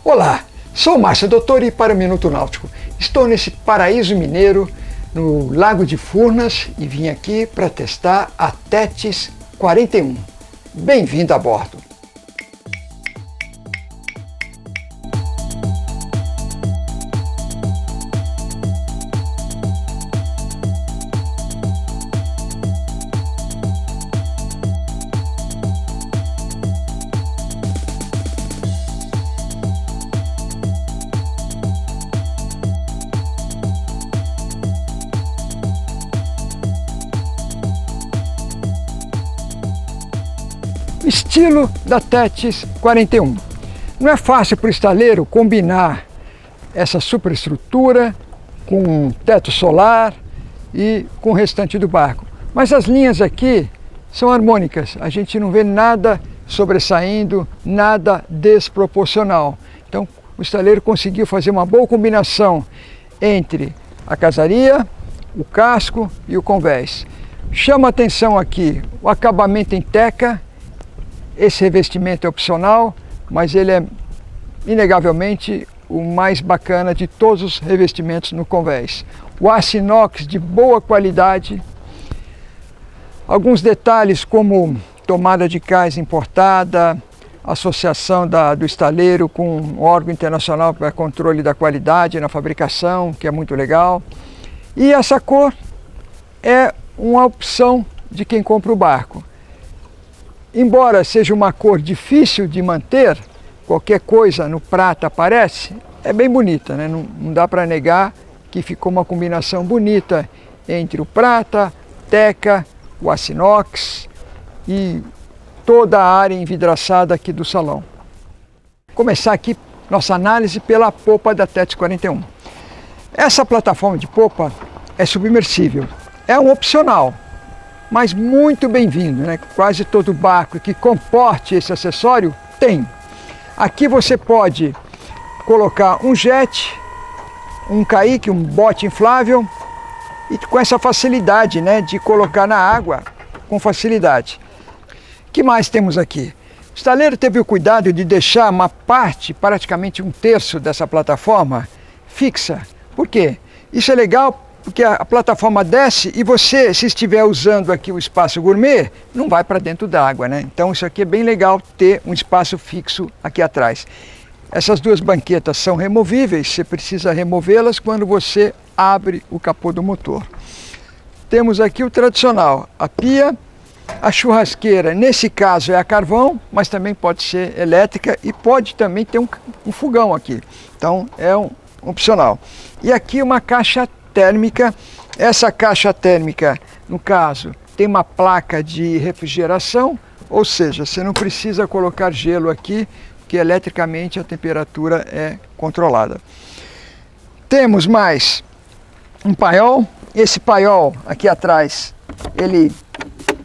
Olá, sou o Márcio Dottori para o Minuto Náutico. Estou nesse paraíso mineiro, no Lago de Furnas, e vim aqui para testar a Tethys 41. Bem-vindo a bordo! Estilo da Tethys 41. Não é fácil para o estaleiro combinar essa superestrutura com teto solar e com o restante do barco. Mas as linhas aqui são harmônicas, a gente não vê nada sobressaindo, nada desproporcional. Então o estaleiro conseguiu fazer uma boa combinação entre a casaria, o casco e o convés. Chama a atenção aqui o acabamento em teca. Esse revestimento é opcional, mas ele é inegavelmente o mais bacana de todos os revestimentos no convés. O aço inox de boa qualidade, alguns detalhes como tomada de cais importada, associação do estaleiro com um órgão internacional para controle da qualidade na fabricação, que é muito legal. E essa cor é uma opção de quem compra o barco. Embora seja uma cor difícil de manter, qualquer coisa no prata aparece, é bem bonita, né? Não dá para negar que ficou uma combinação bonita entre o prata, teca, o aço inox e toda a área envidraçada aqui do salão. Vou começar aqui nossa análise pela popa da Tethys 41. Essa plataforma de popa é submersível, é um opcional, mas muito bem-vindo, né? Quase todo barco que comporte esse acessório tem. Aqui você pode colocar um jet, um caique, um bote inflável, e com essa facilidade, né, de colocar na água com facilidade. O que mais temos aqui? O estaleiro teve o cuidado de deixar uma parte, praticamente um terço dessa plataforma, fixa. Por quê? Isso é legal porque a plataforma desce e você, se estiver usando aqui o espaço gourmet, não vai para dentro da água, né? Então isso aqui é bem legal ter um espaço fixo aqui atrás. Essas duas banquetas são removíveis, você precisa removê-las quando você abre o capô do motor. Temos aqui o tradicional, a pia, a churrasqueira, nesse caso é a carvão, mas também pode ser elétrica e pode também ter um fogão aqui. Então é um opcional. E aqui uma caixa térmica. Essa caixa térmica, no caso, tem uma placa de refrigeração, ou seja, você não precisa colocar gelo aqui, porque eletricamente a temperatura é controlada. Temos mais um paiol. Esse paiol aqui atrás, ele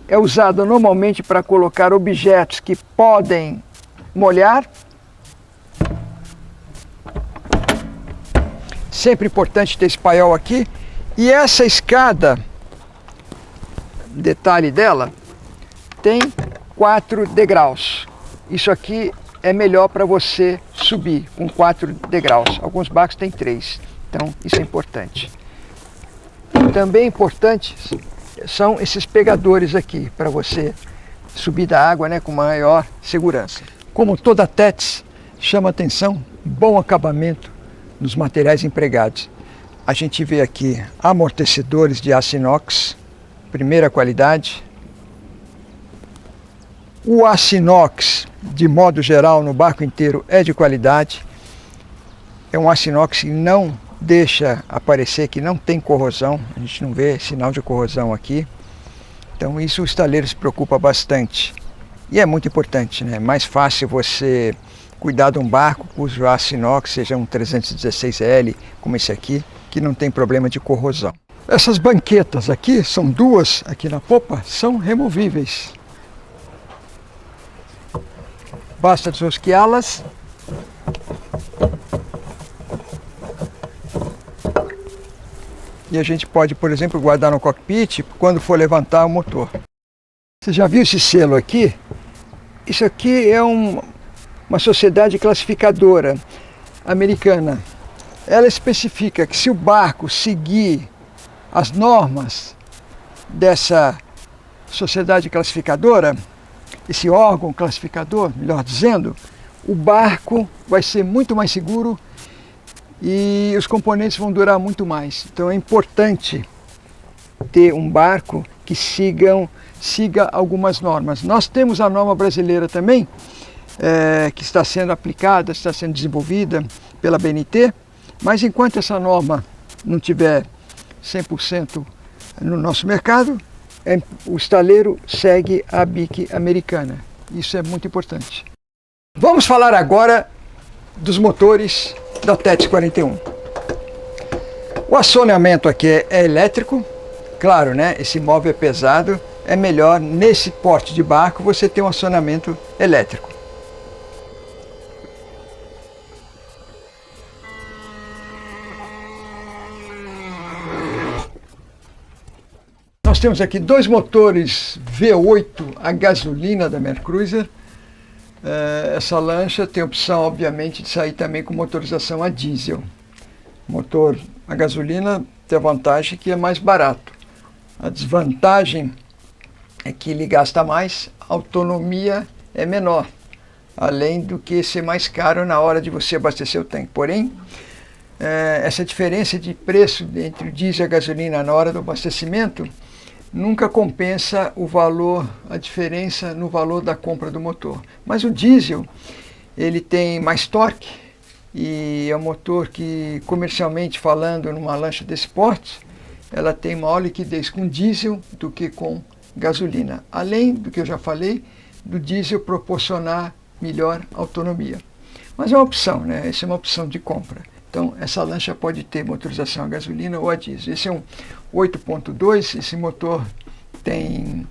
é usado normalmente para colocar objetos que podem molhar. Sempre importante ter esse paiol aqui. E essa escada, detalhe dela, tem 4 degraus. Isso aqui é melhor para você subir com 4 degraus. Alguns barcos têm 3, então isso é importante. Também importantes são esses pegadores aqui, para você subir da água, né, com maior segurança. Como toda Tethys, chama atenção, bom acabamento nos materiais empregados. A gente vê aqui amortecedores de aço inox, primeira qualidade. O aço inox, de modo geral, no barco inteiro é de qualidade. É um aço inox que não deixa aparecer que não tem corrosão, a gente não vê sinal de corrosão aqui. Então isso o estaleiro se preocupa bastante. E é muito importante, né? É mais fácil você cuidar de um barco cujo aço inox seja um 316L, como esse aqui, que não tem problema de corrosão. Essas banquetas aqui, são duas aqui na popa, são removíveis. Basta desrosqueá-las. E a gente pode, por exemplo, guardar no cockpit quando for levantar o motor. Você já viu esse selo aqui? Isso aqui é uma sociedade classificadora. americana. Ela especifica que se o barco seguir as normas dessa sociedade classificadora, esse órgão classificador, melhor dizendo, o barco vai ser muito mais seguro e os componentes vão durar muito mais. Então é importante ter um barco que siga algumas normas. Nós temos a norma brasileira também, que está sendo aplicada, está sendo desenvolvida pela BNT, mas enquanto essa norma não tiver 100% no nosso mercado, o estaleiro segue a BIC americana. Isso é muito importante. Vamos falar agora dos motores da TETS 41. O acionamento aqui é elétrico, claro, né? Esse móvel é pesado, é melhor nesse porte de barco você ter um acionamento elétrico. Nós temos aqui dois motores V8 a gasolina da Mercruiser. Essa lancha tem opção, obviamente, de sair também com motorização a diesel. Motor a gasolina tem a vantagem que é mais barato. A desvantagem é que ele gasta mais, a autonomia é menor, além do que ser mais caro na hora de você abastecer o tanque. Porém, essa diferença de preço entre o diesel e a gasolina na hora do abastecimento nunca compensa o valor, a diferença no valor da compra do motor. Mas o diesel, ele tem mais torque e é um motor que, comercialmente falando, numa lancha desse porte, ela tem maior liquidez com diesel do que com gasolina. Além do que eu já falei, do diesel proporcionar melhor autonomia. Mas é uma opção, né? Essa é uma opção de compra. Então, essa lancha pode ter motorização a gasolina ou a diesel. Esse é um 8.2, esse motor tem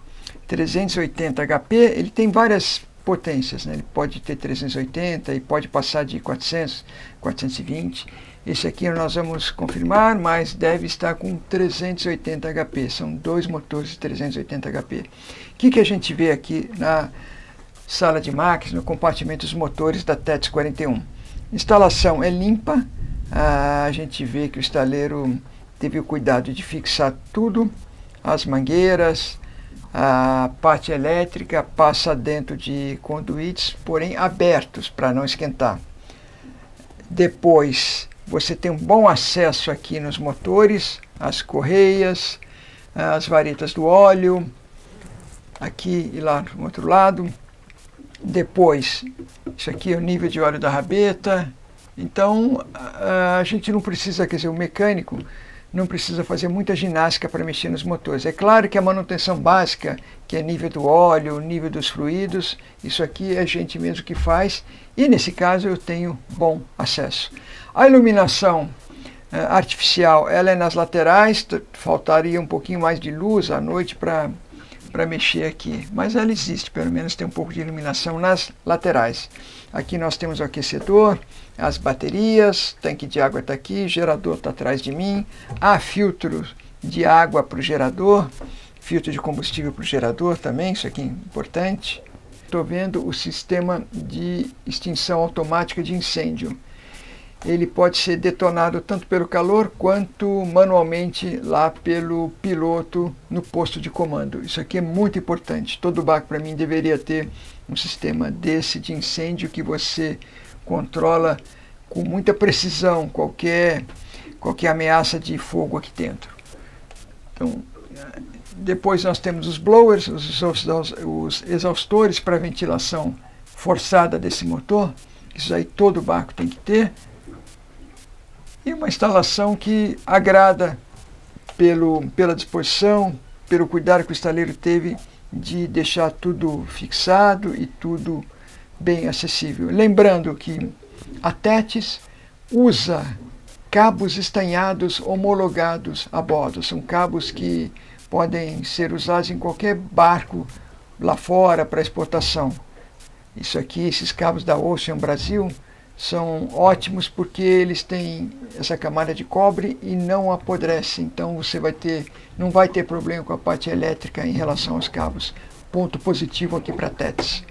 380 HP, ele tem várias potências, né? Ele pode ter 380 e pode passar de 400, 420. Esse aqui nós vamos confirmar, mas deve estar com 380 HP. São dois motores de 380 HP. O que a gente vê aqui na sala de máquinas, no compartimento dos motores da TETS 41? Instalação é limpa. A gente vê que o estaleiro teve o cuidado de fixar tudo, as mangueiras, a parte elétrica passa dentro de conduítes, porém abertos para não esquentar. Depois você tem um bom acesso aqui nos motores, as correias, as varetas do óleo, aqui e lá no outro lado. Depois, isso aqui é o nível de óleo da rabeta. Então, a gente não precisa, quer dizer, o mecânico não precisa fazer muita ginástica para mexer nos motores. É claro que a manutenção básica, que é nível do óleo, nível dos fluidos, isso aqui é a gente mesmo que faz, e nesse caso eu tenho bom acesso. A iluminação artificial, ela é nas laterais, faltaria um pouquinho mais de luz à noite para mexer aqui, mas ela existe, pelo menos tem um pouco de iluminação nas laterais. Aqui nós temos o aquecedor, as baterias, tanque de água está aqui, gerador está atrás de mim, há filtro de água para o gerador, filtro de combustível para o gerador também, isso aqui é importante. Estou vendo o sistema de extinção automática de incêndio. Ele pode ser detonado tanto pelo calor quanto manualmente lá pelo piloto no posto de comando. Isso aqui é muito importante. Todo barco, para mim, deveria ter um sistema desse de incêndio que você controla com muita precisão qualquer ameaça de fogo aqui dentro. Então, depois nós temos os blowers, os exaustores para ventilação forçada desse motor. Isso aí todo barco tem que ter. E uma instalação que agrada pela disposição, pelo cuidado que o estaleiro teve de deixar tudo fixado e tudo bem acessível. Lembrando que a TETS usa cabos estanhados homologados a bordo. São cabos que podem ser usados em qualquer barco lá fora para exportação. Isso aqui, esses cabos da Ocean Brasil, são ótimos porque eles têm essa camada de cobre e não apodrece. Então você não vai ter problema com a parte elétrica em relação aos cabos. Ponto positivo aqui para a TETS.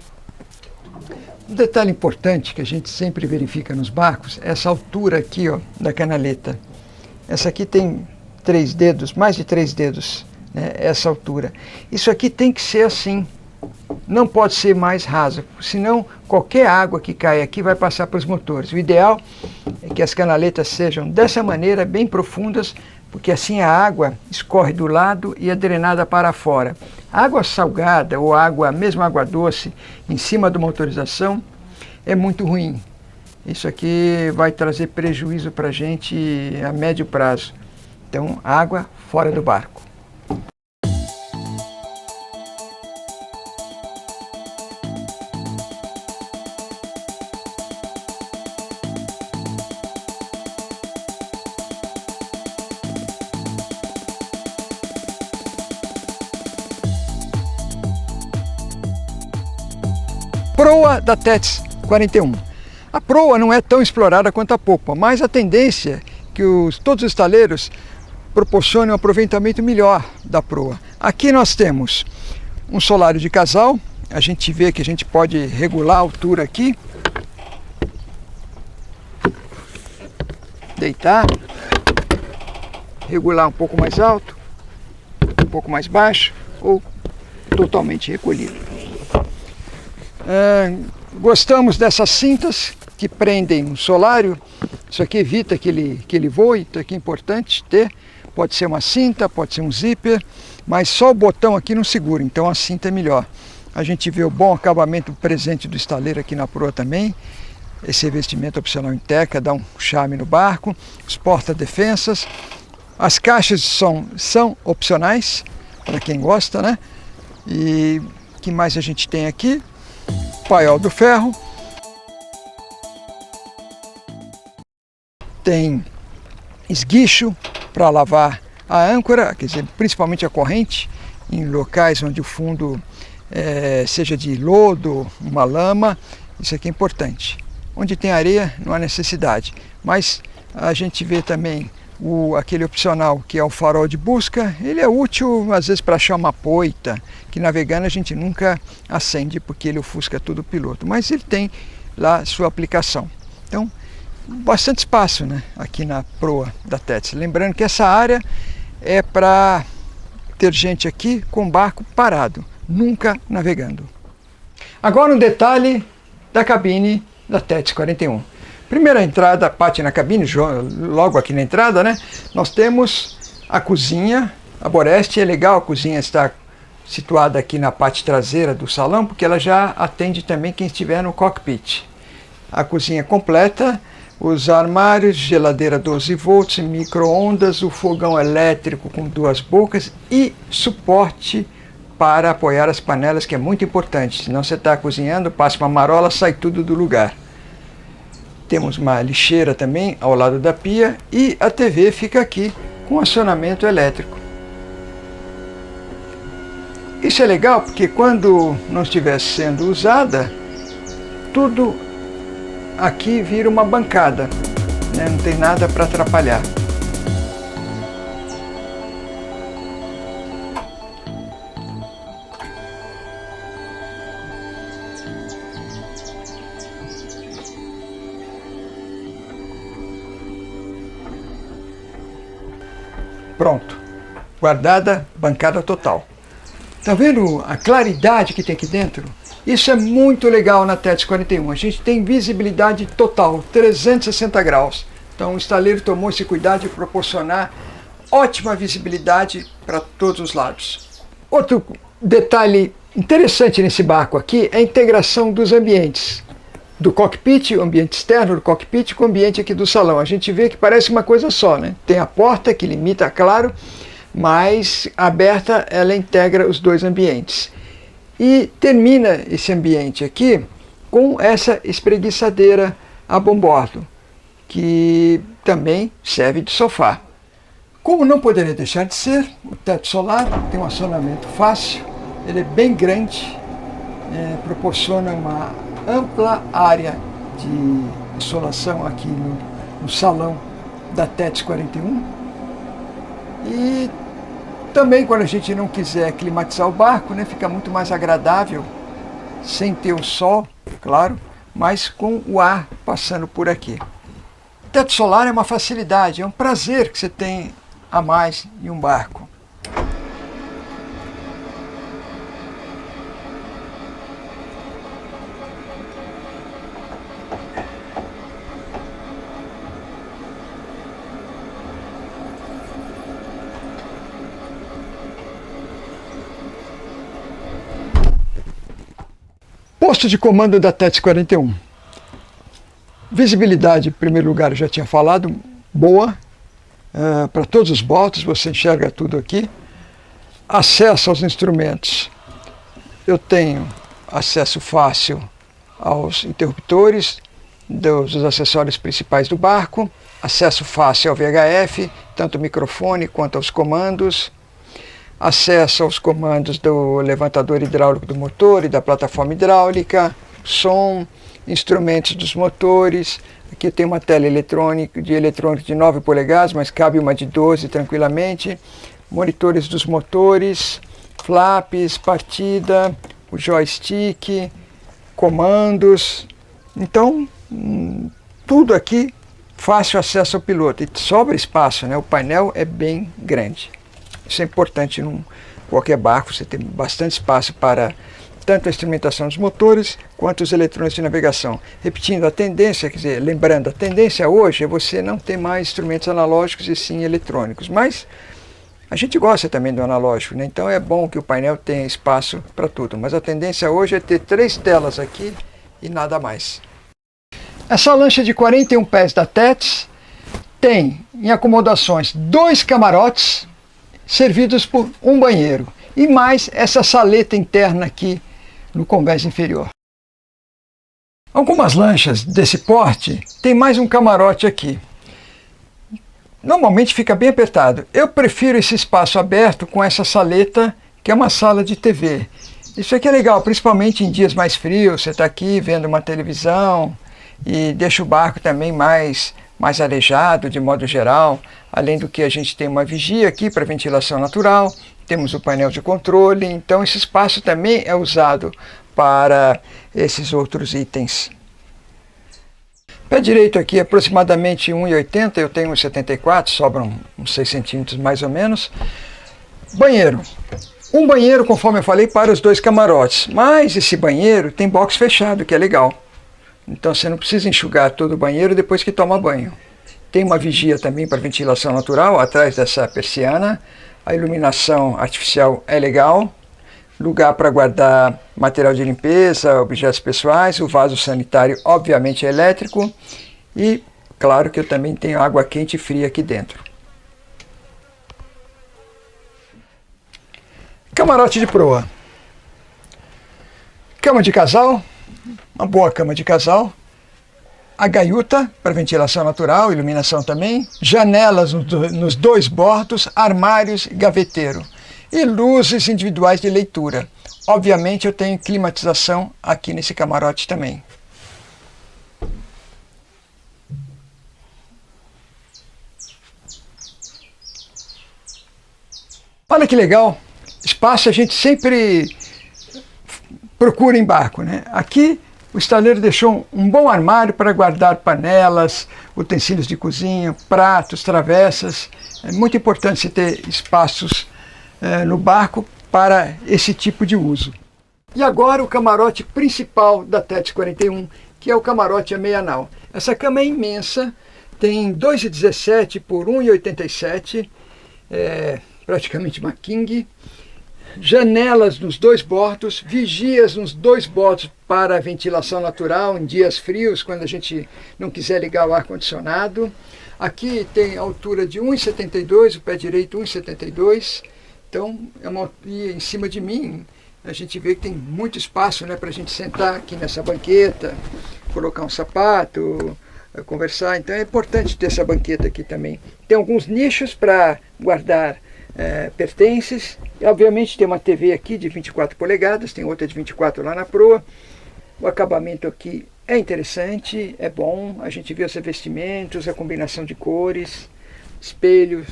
Um detalhe importante que a gente sempre verifica nos barcos é essa altura aqui, ó, da canaleta. Essa aqui tem 3 dedos, mais de 3 dedos, né, essa altura. Isso aqui tem que ser assim, não pode ser mais rasa, senão qualquer água que cai aqui vai passar para os motores. O ideal é que as canaletas sejam dessa maneira, bem profundas, porque assim a água escorre do lado e é drenada para fora. Água salgada ou água, mesmo água doce, em cima da motorização é muito ruim. Isso aqui vai trazer prejuízo para a gente a médio prazo. Então, água fora do barco. Proa da Tétis 41. A proa não é tão explorada quanto a popa, mas a tendência é que todos os estaleiros proporcionem um aproveitamento melhor da proa. Aqui nós temos um solário de casal, a gente vê que a gente pode regular a altura aqui, deitar, regular um pouco mais alto, um pouco mais baixo ou totalmente recolhido. Gostamos dessas cintas que prendem o solário. Isso aqui evita que ele voe, então aqui é importante ter. Pode ser uma cinta, pode ser um zíper, mas só o botão aqui não segura, então a cinta é melhor. A gente vê o bom acabamento presente do estaleiro aqui na proa também. Esse revestimento opcional em teca dá um charme no barco. Os porta-defensas. As caixas de som são opcionais, para quem gosta, né? E o que mais a gente tem aqui? Paiol do ferro, tem esguicho para lavar a âncora, quer dizer, principalmente a corrente, em locais onde o fundo seja de lodo, uma lama, isso aqui é importante. Onde tem areia não há necessidade, mas a gente vê também aquele opcional que é o farol de busca. Ele é útil às vezes para achar uma poita, que navegando a gente nunca acende porque ele ofusca todo o piloto, mas ele tem lá sua aplicação. Então, bastante espaço, né, aqui na proa da Tétis. Lembrando que essa área é para ter gente aqui com o barco parado, nunca navegando. Agora um detalhe da cabine da Tétis 41. Primeira entrada, parte na cabine, logo aqui na entrada, né? Nós temos a cozinha, a Boreste. É legal a cozinha estar situada aqui na parte traseira do salão, porque ela já atende também quem estiver no cockpit. A cozinha completa, os armários, geladeira 12 volts, micro-ondas, o fogão elétrico com 2 bocas e suporte para apoiar as panelas, que é muito importante. Senão você está cozinhando, passa uma marola, sai tudo do lugar. Temos uma lixeira também ao lado da pia e a TV fica aqui com acionamento elétrico. Isso é legal porque quando não estiver sendo usada, tudo aqui vira uma bancada, né? Não tem nada para atrapalhar. Pronto, guardada, bancada total. Tá vendo a claridade que tem aqui dentro? Isso é muito legal na Tétis 41. A gente tem visibilidade total, 360 graus. Então o estaleiro tomou esse cuidado de proporcionar ótima visibilidade para todos os lados. Outro detalhe interessante nesse barco aqui é a integração dos ambientes. Do cockpit, o ambiente externo do cockpit com o ambiente aqui do salão. A gente vê que parece uma coisa só, né? Tem a porta que limita, claro, mas aberta ela integra os dois ambientes. E termina esse ambiente aqui com essa espreguiçadeira a bombordo, que também serve de sofá. Como não poderia deixar de ser, o teto solar tem um acionamento fácil, ele é bem grande, proporciona uma ampla área de insolação aqui no salão da Tétis 41. E também quando a gente não quiser climatizar o barco, né, fica muito mais agradável, sem ter o sol, claro, mas com o ar passando por aqui. Teto solar é uma facilidade, é um prazer que você tem a mais em um barco. Posto de comando da TETS 41. Visibilidade, em primeiro lugar, eu já tinha falado, boa. Para todos os botos, você enxerga tudo aqui. Acesso aos instrumentos. Eu tenho acesso fácil aos interruptores dos acessórios principais do barco. Acesso fácil ao VHF, tanto o microfone quanto aos comandos. Acesso aos comandos do levantador hidráulico do motor e da plataforma hidráulica, som, instrumentos dos motores. Aqui tem uma tela eletrônica de 9 polegadas, mas cabe uma de 12 tranquilamente. Monitores dos motores, flaps, partida, o joystick, comandos. Então, tudo aqui, fácil acesso ao piloto. E sobra espaço, né? O painel é bem grande. Isso é importante em qualquer barco, você tem bastante espaço para tanto a instrumentação dos motores quanto os eletrônicos de navegação. Repetindo, a tendência, quer dizer, lembrando, a tendência hoje é você não ter mais instrumentos analógicos e sim eletrônicos, mas a gente gosta também do analógico, né? Então é bom que o painel tenha espaço para tudo, mas a tendência hoje é ter 3 telas aqui e nada mais. Essa lancha de 41 pés da TETS tem em acomodações 2 camarotes, servidos por um banheiro, e mais essa saleta interna aqui no convés inferior. Algumas lanchas desse porte tem mais um camarote aqui. Normalmente fica bem apertado. Eu prefiro esse espaço aberto com essa saleta, que é uma sala de TV. Isso aqui é legal, principalmente em dias mais frios, você está aqui vendo uma televisão e deixa o barco também mais arejado de modo geral. Além do que a gente tem uma vigia aqui para ventilação natural, temos o painel de controle, então esse espaço também é usado para esses outros itens. Pé direito aqui aproximadamente 1,80, eu tenho 1,74, sobram uns 6 centímetros mais ou menos. Banheiro. Um banheiro, conforme eu falei, para os 2 camarotes, mas esse banheiro tem box fechado, que é legal. Então você não precisa enxugar todo o banheiro depois que toma banho. Tem uma vigia também para ventilação natural atrás dessa persiana. A iluminação artificial é legal. Lugar para guardar material de limpeza, objetos pessoais. O vaso sanitário obviamente é elétrico. E claro que eu também tenho água quente e fria aqui dentro. Camarote de proa. Cama de casal. Uma boa cama de casal. A gaiuta para ventilação natural, iluminação também, janelas nos 2 bordos, armários e gaveteiro. E luzes individuais de leitura. Obviamente eu tenho climatização aqui nesse camarote também. Olha que legal, espaço a gente sempre procura em barco, né? Aqui o estaleiro deixou um bom armário para guardar panelas, utensílios de cozinha, pratos, travessas. É muito importante você ter espaços no barco para esse tipo de uso. E agora o camarote principal da TETS 41, que é o camarote a meia nau. Essa cama é imensa, tem 2,17 por 1,87, praticamente uma king. Janelas nos 2 bordos, vigias nos 2 bordos para ventilação natural em dias frios, quando a gente não quiser ligar o ar-condicionado. Aqui tem altura de 1,72, o pé direito 1,72. Então, e em cima de mim, a gente vê que tem muito espaço, né, para a gente sentar aqui nessa banqueta, colocar um sapato, conversar. Então é importante ter essa banqueta aqui também. Tem alguns nichos para guardar pertences. E, obviamente tem uma TV aqui de 24 polegadas, tem outra de 24 lá na proa. O acabamento aqui é interessante, é bom. A gente vê os revestimentos, a combinação de cores, espelhos.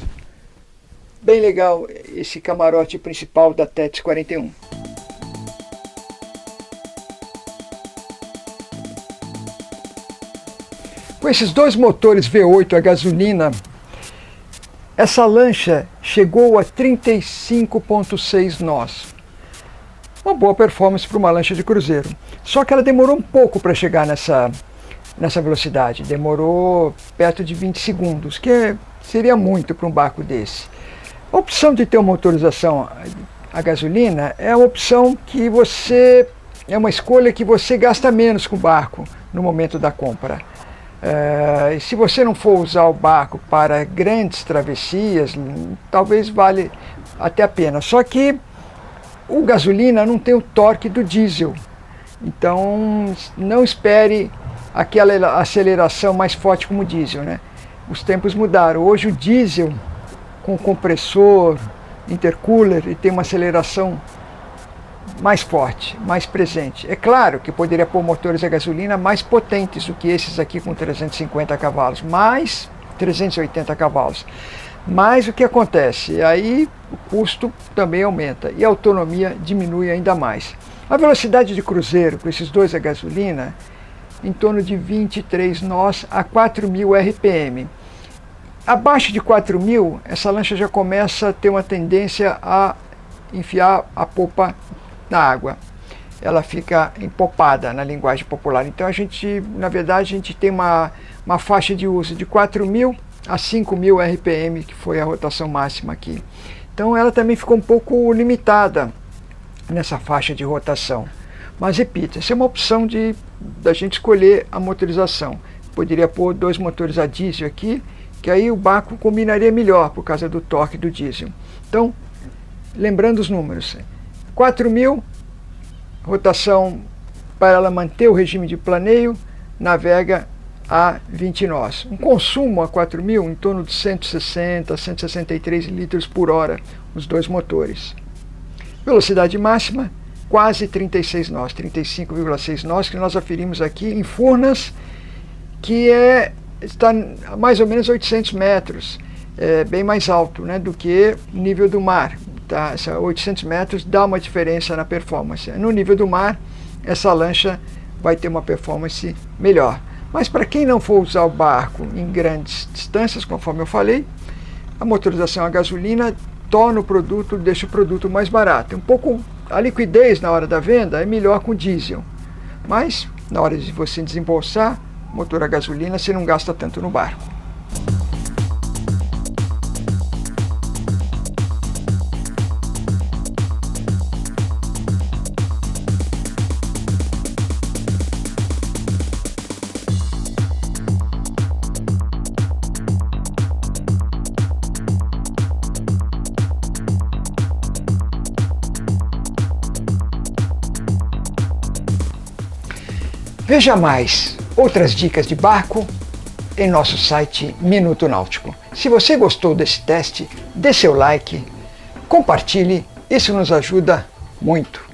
Bem legal esse camarote principal da TETS 41. Com esses dois motores V8 a gasolina, essa lancha chegou a 35,6 nós. Uma boa performance para uma lancha de cruzeiro. Só que ela demorou um pouco para chegar nessa velocidade. Demorou perto de 20 segundos, que seria muito para um barco desse. A opção de ter uma motorização a gasolina é uma opção que é uma escolha que você gasta menos com o barco no momento da compra. E se você não for usar o barco para grandes travessias, talvez vale até a pena. Só que o gasolina não tem o torque do diesel, então não espere aquela aceleração mais forte como o diesel, né? Os tempos mudaram. Hoje o diesel com compressor, intercooler, ele tem uma aceleração mais forte, mais presente. É claro que poderia pôr motores a gasolina mais potentes do que esses aqui com 350 cavalos, mais 380 cavalos. Mas o que acontece? Aí o custo também aumenta e a autonomia diminui ainda mais. A velocidade de cruzeiro com esses dois a gasolina, em torno de 23 nós a 4.000 RPM. Abaixo de 4.000, essa lancha já começa a ter uma tendência a enfiar a popa na água. Ela fica empopada na linguagem popular. Então na verdade, a gente tem uma faixa de uso de 4.000 a 5.000 RPM, que foi a rotação máxima aqui. Então ela também ficou um pouco limitada nessa faixa de rotação. Mas repito, essa é uma opção da gente escolher a motorização. Poderia pôr dois motores a diesel aqui, que aí o barco combinaria melhor por causa do torque do diesel. Então, lembrando os números, 4.000, rotação para ela manter o regime de planeio, navega a 20 nós. Um consumo a 4.000 em torno de 160 a 163 litros por hora, os dois motores. Velocidade máxima, quase 36 nós, 35,6 nós, que nós aferimos aqui em Furnas, que está a mais ou menos 800 metros, bem mais alto, né, do que o nível do mar. Tá? 800 metros dá uma diferença na performance. No nível do mar, essa lancha vai ter uma performance melhor. Mas para quem não for usar o barco em grandes distâncias, conforme eu falei, a motorização a gasolina torna o produto, deixa o produto mais barato. A liquidez na hora da venda é melhor com diesel, mas na hora de você desembolsar, motor a gasolina, você não gasta tanto no barco. Veja mais outras dicas de barco em nosso site Minuto Náutico. Se você gostou desse teste, dê seu like, compartilhe, isso nos ajuda muito.